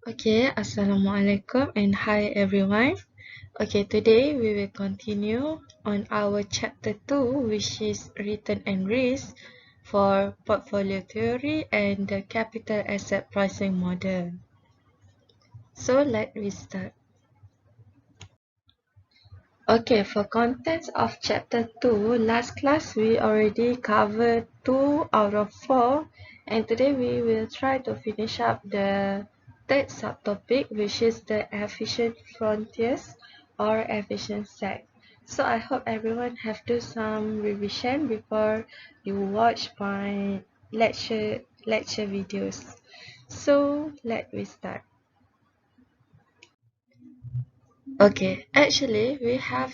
Okay, Assalamualaikum and hi everyone. Okay, today we will continue on our chapter 2, which is return and risk for portfolio theory and the capital asset pricing model. So let me start. Okay, for contents of chapter 2, last class we already covered 2 out of 4, and today we will try to finish up the third subtopic, which is the efficient frontiers or efficient set. So I hope everyone have do some revision before you watch my lecture videos. So let me start. Okay, actually we have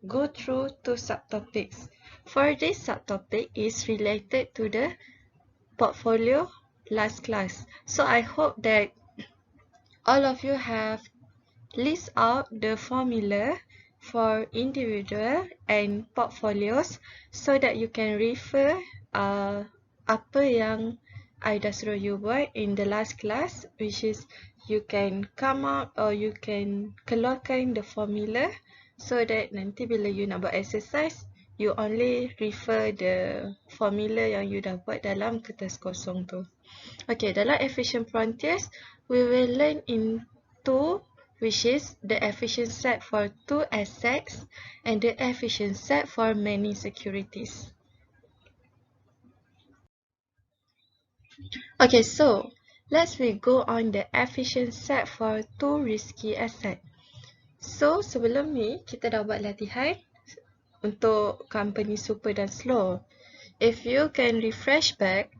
go through two subtopics. For this subtopic is related to the portfolio last class. So I hope that all of you have list out the formula for individual and portfolios so that you can refer apa yang I dah suruh you buat in the last class, which is you can come up or you can keluarkan the formula so that nanti bila you nak buat exercise, you only refer the formula yang you dah buat dalam kertas kosong tu. Okay, dalam efficient frontiers, we will learn in two, which is the efficient set for two assets and the efficient set for many securities. Okay, so let's we go on the efficient set for two risky asset. So sebelum ni kita dah buat latihan untuk company super dan slow. If you can refresh back,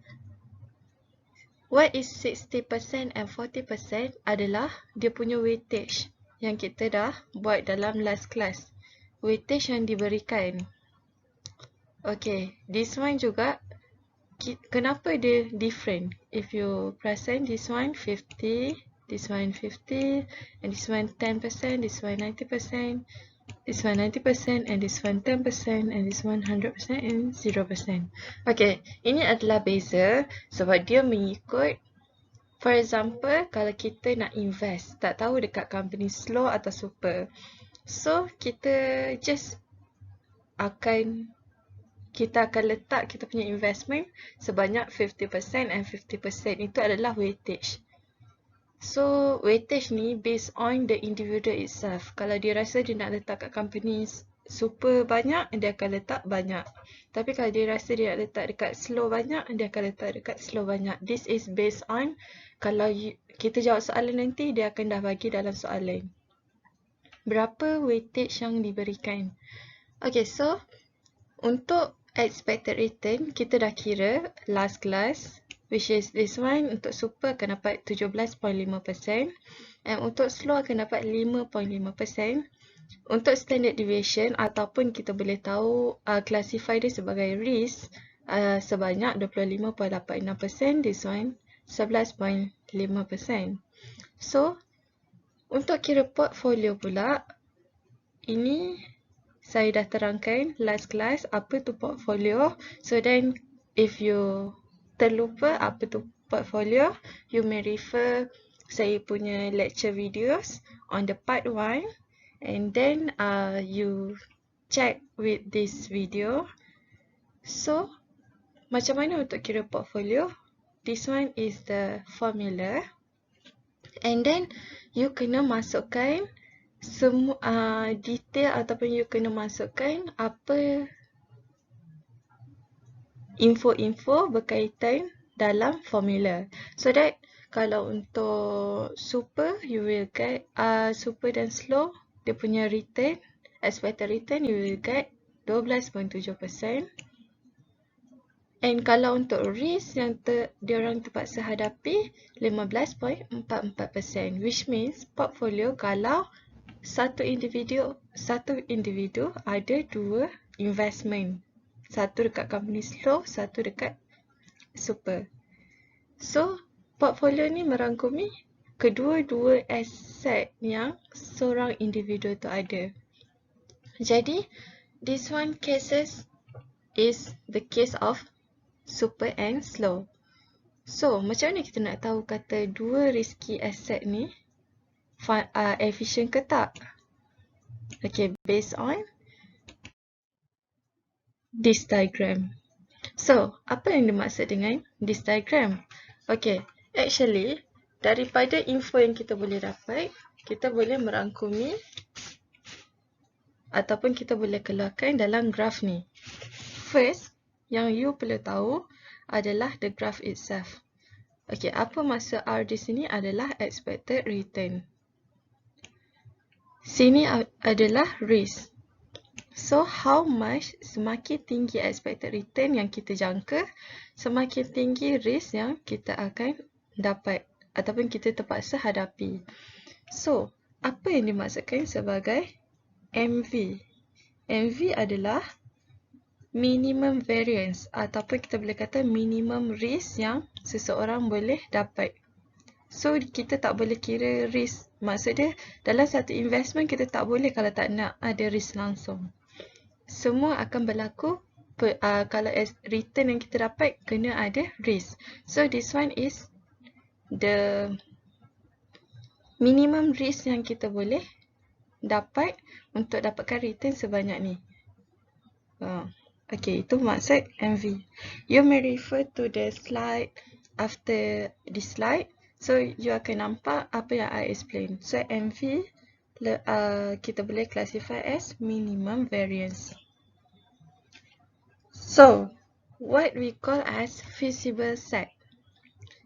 what is 60% and 40% adalah dia punya weightage yang kita dah buat dalam last class. Weightage yang diberikan. Okay, this one juga kenapa dia different? If you present this one 50, this one 50, and this one 10%, this one 90%, this one 90%, and this one 10%, and this one 100% and 0%. Okay, ini adalah beza sebab dia mengikut. For example, kalau kita nak invest, tak tahu dekat company slow atau super. So, kita akan letak kita punya investment sebanyak 50% and 50%. Itu adalah weightage. So, weightage ni based on the individual itself. Kalau dia rasa dia nak letak kat company super banyak, dia akan letak banyak. Tapi kalau dia rasa dia nak letak dekat slow banyak, dia akan letak dekat slow banyak. This is based on, kalau kita jawab soalan nanti, dia akan dah bagi dalam soalan. Berapa weightage yang diberikan? Okay, so untuk expected return, kita dah kira last class, which is this one untuk super akan dapat 17.5% and untuk slow akan dapat 5.5%. Untuk standard deviation ataupun kita boleh tahu classify dia sebagai risk sebanyak 25.86%, this one 11.5%. So, untuk kira portfolio pula, ini saya dah terangkan last class apa tu portfolio. So then if you terlupa apa tu portfolio, you may refer saya punya lecture videos on the part 1 and then you check with this video. So macam mana untuk kira portfolio? This one is the formula and then you kena masukkan semua detail ataupun you kena masukkan apa info-info berkaitan dalam formula. So that kalau untuk super, you will get super dan slow, dia punya return, expected return, you will get 12.7%. And kalau untuk risk yang diorang terpaksa hadapi, 15.44%, which means portfolio kalau satu individu ada dua investment. Satu dekat company slow, satu dekat super. So, portfolio ni merangkumi kedua-dua aset yang seorang individu tu ada. Jadi, this one cases is the case of super and slow. So, macam mana kita nak tahu kata dua risky asset ni efficient ke tak? Okay, based on this diagram. So, apa yang dimaksud dengan this diagram? Okay, actually, daripada info yang kita boleh dapat, kita boleh merangkumi ataupun kita boleh keluarkan dalam graf ni. First, yang you perlu tahu adalah the graph itself. Okay, apa maksud R di sini adalah expected return. Sini adalah risk. So, how much semakin tinggi expected return yang kita jangka, semakin tinggi risk yang kita akan dapat ataupun kita terpaksa hadapi. So, apa yang dimaksudkan sebagai MV? MV adalah minimum variance ataupun kita boleh kata minimum risk yang seseorang boleh dapat. So, kita tak boleh kira risk. Maksudnya, dalam satu investment kita tak boleh kalau tak nak ada risk langsung. Semua akan berlaku kalau return yang kita dapat kena ada risk. So, this one is the minimum risk yang kita boleh dapat untuk dapatkan return sebanyak ni. Okay, itu maksud MV. You may refer to the slide after this slide. So, you akan nampak apa yang I explain. So, MV kita boleh classify as minimum variance. So, what we call as feasible set.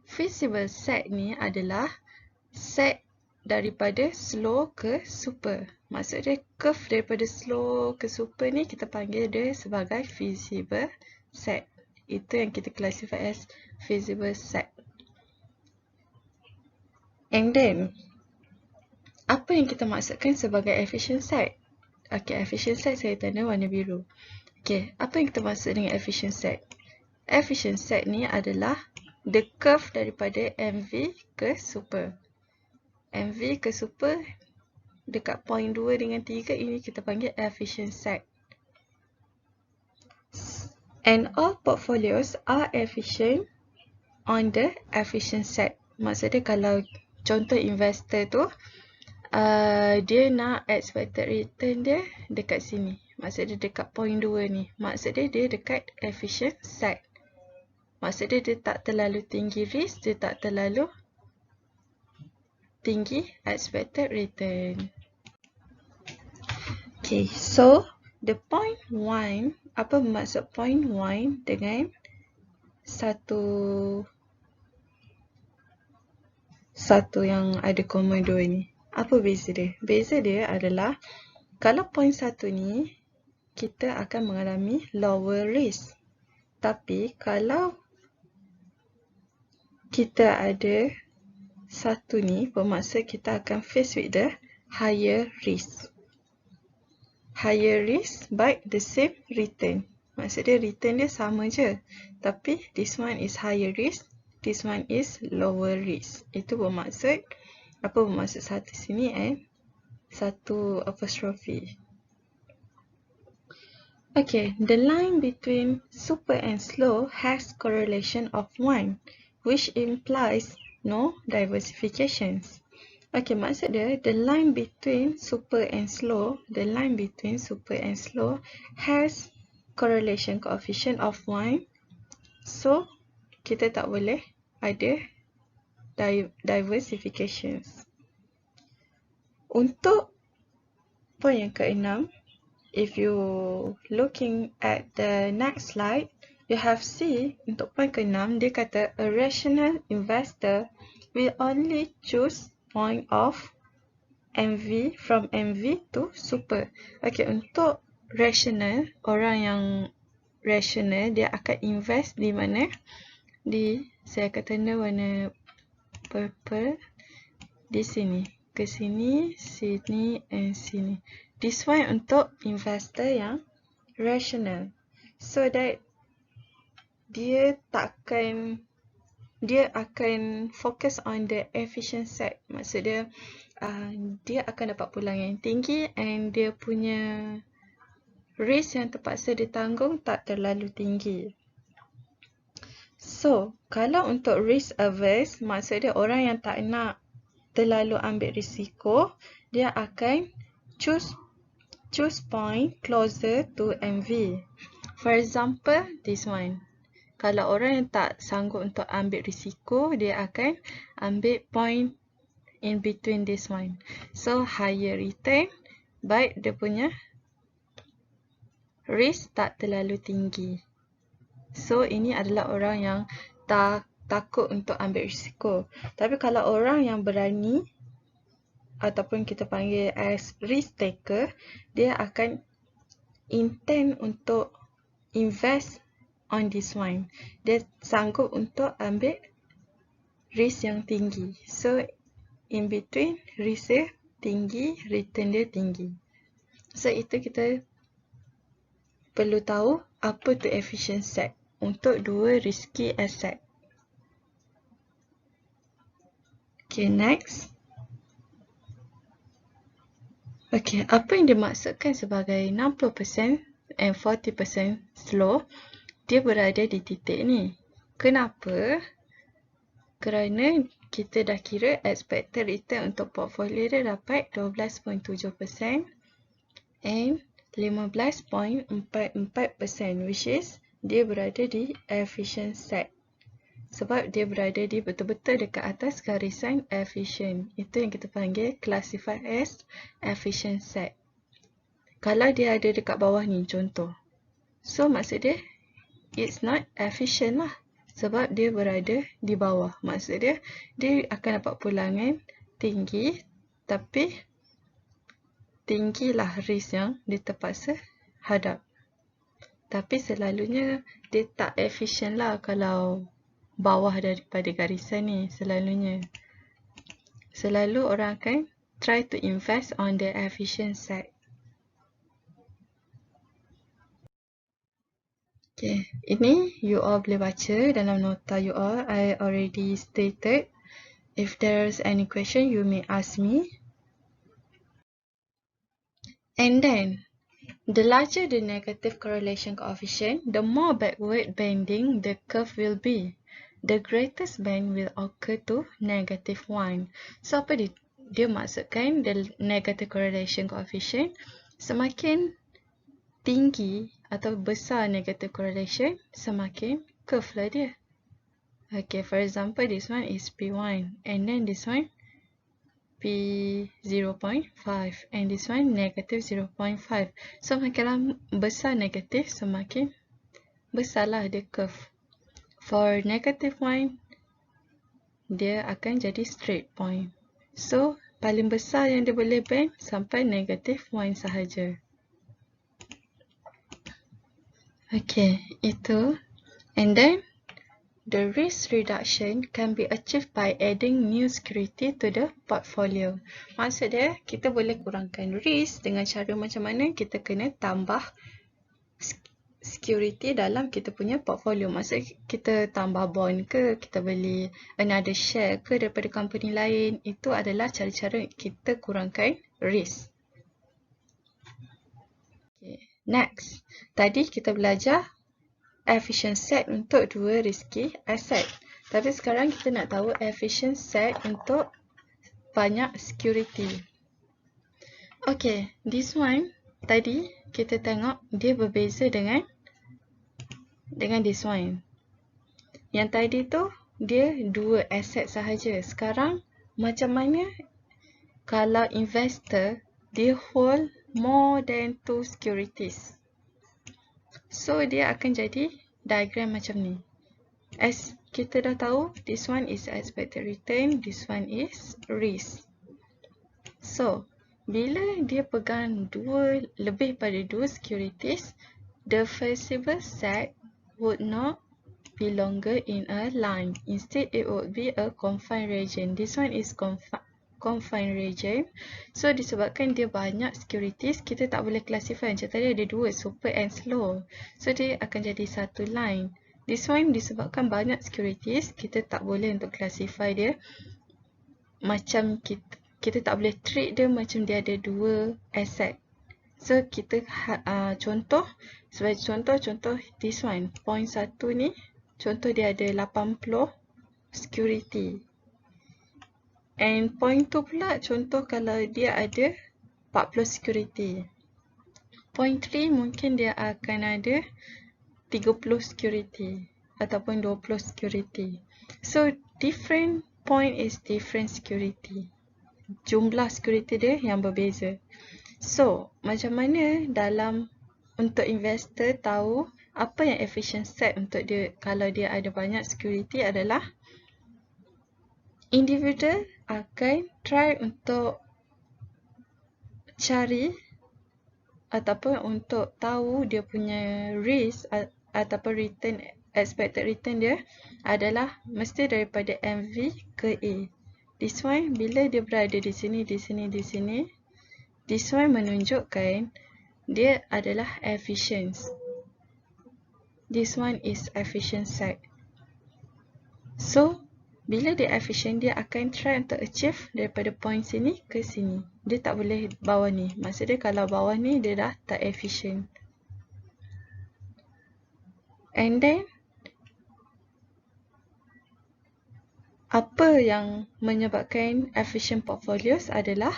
Feasible set ni adalah set daripada slow ke super. Maksudnya curve daripada slow ke super ni kita panggil dia sebagai feasible set. Itu yang kita classify as feasible set. And then, apa yang kita maksudkan sebagai efficient set? Okay, efficient set saya tanda warna biru. Okay, apa yang kita maksud dengan efficient set? Efficient set ni adalah the curve daripada MV ke super. MV ke super dekat point 2 dengan 3 ini kita panggil efficient set. And all portfolios are efficient on the efficient set. Maksudnya kalau contoh investor tu dia nak expected return dia dekat sini. Maksudnya dekat point 2 ni. Maksudnya dia dekat efficient set. Maksudnya dia tak terlalu tinggi risk, dia tak terlalu tinggi expected return. Okay, so the point 1, apa maksud point 1 dengan satu yang ada koma 2 ni? Apa beza dia? Beza dia adalah kalau point 1 ni kita akan mengalami lower risk. Tapi kalau kita ada satu ni, bermaksud kita akan face with the higher risk. Higher risk but the same return. Maksudnya return dia sama je. Tapi this one is higher risk, this one is lower risk. Itu bermaksud, apa bermaksud satu sini and satu apostrophe. Okay, the line between super and slow has correlation of 1, which implies no diversifications. Okay, maksud dia, the line between super and slow has correlation coefficient of 1. So, kita tak boleh ada diversifications. Untuk point yang ke-6, if you looking at the next slide, you have see untuk point ke-6 dia kata a rational investor will only choose point of MV from MV to super. Okay, untuk rational, orang yang rational dia akan invest di mana? Saya akan tanda warna purple di sini. Ke sini, sini and sini. This one untuk investor yang rational. So that dia akan fokus on the efficient set. Maksud dia, dia akan dapat pulang yang tinggi and dia punya risk yang terpaksa ditanggung tak terlalu tinggi. So, Kalau untuk risk averse, maksud dia orang yang tak nak terlalu ambil risiko, dia akan choose point closer to MV. For example, this one. Kalau orang yang tak sanggup untuk ambil risiko, dia akan ambil point in between this one. So, higher return, but dia punya risk tak terlalu tinggi. So, ini adalah orang yang takut untuk ambil risiko. Tapi kalau orang yang berani, ataupun kita panggil as risk taker, dia akan intend untuk invest on this one. Dia sanggup untuk ambil risk yang tinggi. So, in between, risk dia tinggi, return dia tinggi. So, itu kita perlu tahu apa tu efficient set untuk dua risky asset. Okay, next. Okay, apa yang dimaksudkan sebagai 60% and 40% slow? Dia berada di titik ni. Kenapa? Kerana kita dah kira expected return untuk portfolio dia dapat 12.7% and 15.44%, which is dia berada di efficient set. Sebab dia berada di betul-betul dekat atas garisan efficient. Itu yang kita panggil classified as efficient set. Kalau dia ada dekat bawah ni, contoh. So, maksud dia, it's not efficient lah. Sebab dia berada di bawah. Maksud dia, dia akan dapat pulangan tinggi, tapi tinggilah risk yang dia terpaksa hadap. Tapi selalunya dia tak efisien lah kalau bawah daripada garisan ni, selalunya. Selalu orang akan try to invest on the efficient side. Okay, ini you all boleh baca dalam nota you all. I already stated. If there's any question, you may ask me. And then, the larger the negative correlation coefficient, the more backward bending the curve will be. The greatest bend will occur to -1. So, apa dia maksudkan the negative correlation coefficient? Semakin tinggi atau besar negative correlation, semakin curve lah dia. Okay, for example, this one is P1 and then this one P0.5 and this one negative 0.5. So, makin besar negatif, semakin besarlah dia curve. For negative 1, dia akan jadi straight point. So, paling besar yang dia boleh bend sampai negative 1 sahaja. Okay, itu. And then, the risk reduction can be achieved by adding new security to the portfolio. Maksud dia, kita boleh kurangkan risk dengan cara macam mana? Kita kena tambah security dalam kita punya portfolio. Maksud kita tambah bond ke, kita beli another share ke daripada company lain. Itu adalah cara-cara kita kurangkan risk. Okay. Next, tadi kita belajar efficient set untuk dua risky asset. Tapi sekarang kita nak tahu efficient set untuk banyak security. Okay, this one tadi kita tengok dia berbeza dengan this one. Yang tadi tu dia dua asset sahaja. Sekarang macam mana kalau investor dia hold more than 2 securities? So, dia akan jadi diagram macam ni. As kita dah tahu, this one is expected return, this one is risk. So, bila dia pegang lebih pada dua securities, the feasible set would not be longer in a line. Instead, it would be a confined region. This one is confined region. So, disebabkan dia banyak securities, kita tak boleh classify. Macam tadi ada dua, super and slow. So, dia akan jadi satu line. This one disebabkan banyak securities, kita tak boleh untuk classify dia. Macam kita tak boleh treat dia macam dia ada dua asset. So, kita contoh, sebagai contoh this one. Point 1 ni contoh dia ada 80 security. And point 2 pula contoh kalau dia ada 40 security. Point 3 mungkin dia akan ada 30 security ataupun 20 security. So different point is different security. Jumlah security dia yang berbeza. So macam mana dalam untuk investor tahu apa yang efficient set untuk dia kalau dia ada banyak security adalah individual akan try untuk cari ataupun untuk tahu dia punya risk ataupun return, expected return dia adalah mesti daripada MV ke A. This one bila dia berada di sini, di sini, di sini, this one menunjukkan dia adalah efficient. This one is efficient side. So bila dia efficient, dia akan try untuk achieve daripada point sini ke sini. Dia tak boleh bawah ni. Maksudnya kalau bawah ni dia dah tak efficient. And then apa yang menyebabkan efficient portfolios adalah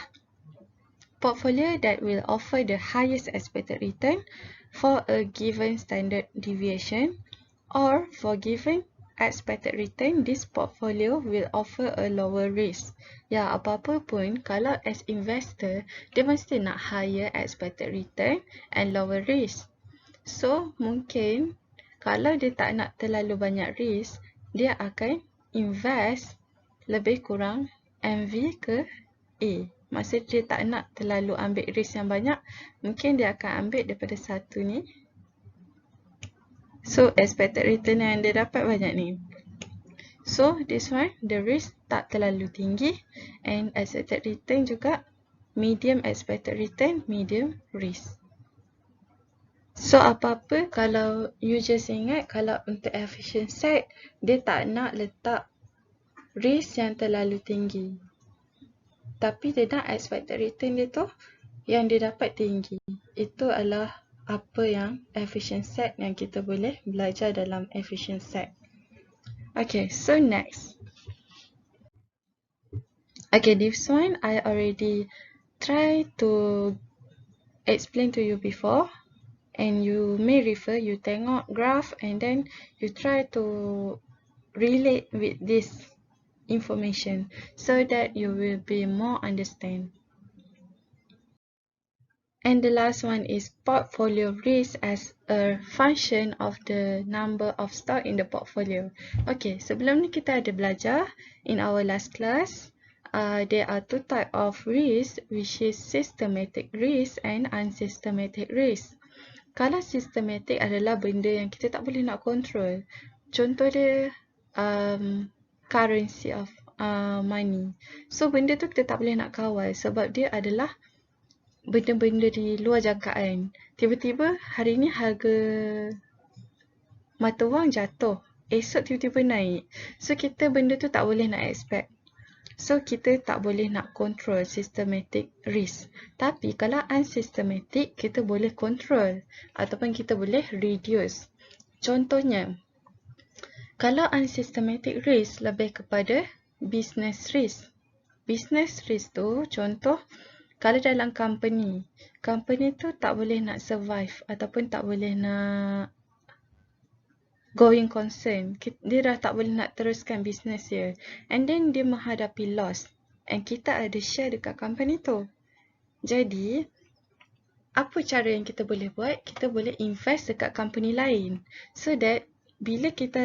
portfolio that will offer the highest expected return for a given standard deviation or for given expected return, this portfolio will offer a lower risk. Ya, apa-apa pun kalau as investor, dia mesti nak higher expected return and lower risk. So, mungkin kalau dia tak nak terlalu banyak risk, dia akan invest lebih kurang MV ke A. Maksud dia tak nak terlalu ambil risk yang banyak, mungkin dia akan ambil daripada satu ni. So, expected return yang dia dapat banyak ni. So, this one, the risk tak terlalu tinggi and expected return juga medium expected return, medium risk. So, apa-apa kalau you just ingat kalau untuk efficient side, dia tak nak letak risk yang terlalu tinggi. Tapi dia nak expected return dia tu yang dia dapat tinggi. Itu adalah apa yang efficient set yang kita boleh belajar dalam efficient set. Okay, so next. Okay, this one I already try to explain to you before. And you may refer, you tengok graph and then you try to relate with this information so that you will be more understand. And the last one is portfolio risk as a function of the number of stock in the portfolio. Okay, sebelum ni kita ada belajar in our last class, there are two type of risk, which is systematic risk and unsystematic risk. Kalau systematic adalah benda yang kita tak boleh nak control. Contoh dia currency of money. So benda tu kita tak boleh nak kawal sebab dia adalah benda-benda di luar jangkaan. Tiba-tiba hari ni harga mata wang jatuh, esok tiba-tiba naik. So kita benda tu tak boleh nak expect. So kita tak boleh nak control systematic risk. Tapi kalau unsystematic, kita boleh control ataupun kita boleh reduce. Contohnya, kalau unsystematic risk lebih kepada business risk. Business risk tu contoh kalau dalam company tu tak boleh nak survive ataupun tak boleh nak going concern. Dia dah tak boleh nak teruskan bisnes dia. And then dia menghadapi loss. And kita ada share dekat company tu. Jadi, apa cara yang kita boleh buat? Kita boleh invest dekat company lain. So that bila kita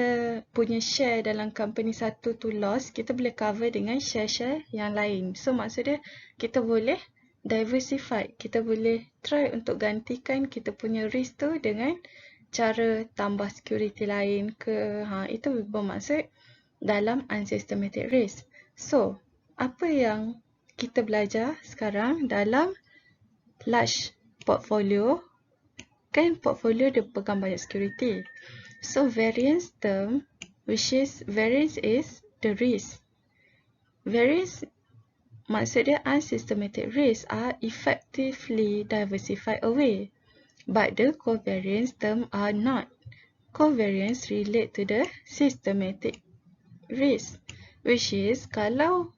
punya share dalam company satu tu loss, kita boleh cover dengan share-share yang lain. So maksudnya kita boleh diversify. Kita boleh try untuk gantikan kita punya risk tu dengan cara tambah security lain ke. Itu bermaksud dalam unsystematic risk. So, apa yang kita belajar sekarang dalam large portfolio, kan portfolio dia pegang banyak security. So, variance term, which is variance is the risk. Variance maksud dia unsystematic risks are effectively diversified away, but the covariance term are not. covariance relate to the systematic risk, which is kalau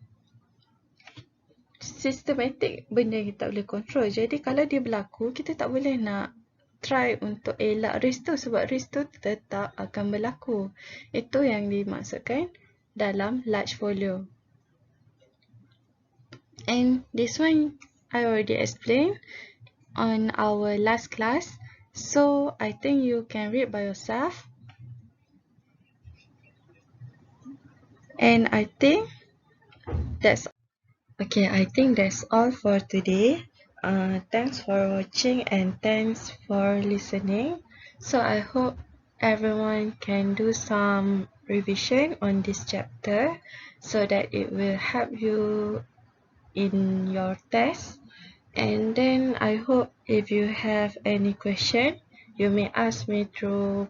systematic benda yang kita boleh control. Jadi kalau dia berlaku, kita tak boleh nak try untuk elak risk tu sebab risk tu tetap akan berlaku. Itu yang dimaksudkan dalam large volume. And this one I already explained on our last class. So I think you can read by yourself. And I think that's all for today. Thanks for watching and thanks for listening. So I hope everyone can do some revision on this chapter so that it will help you in your test. And then I hope if you have any question, you may ask me through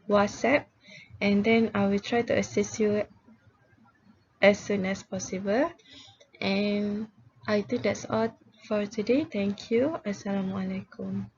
WhatsApp, and then I will try to assist you as soon as possible. And I think that's all for today. Thank you. Assalamualaikum.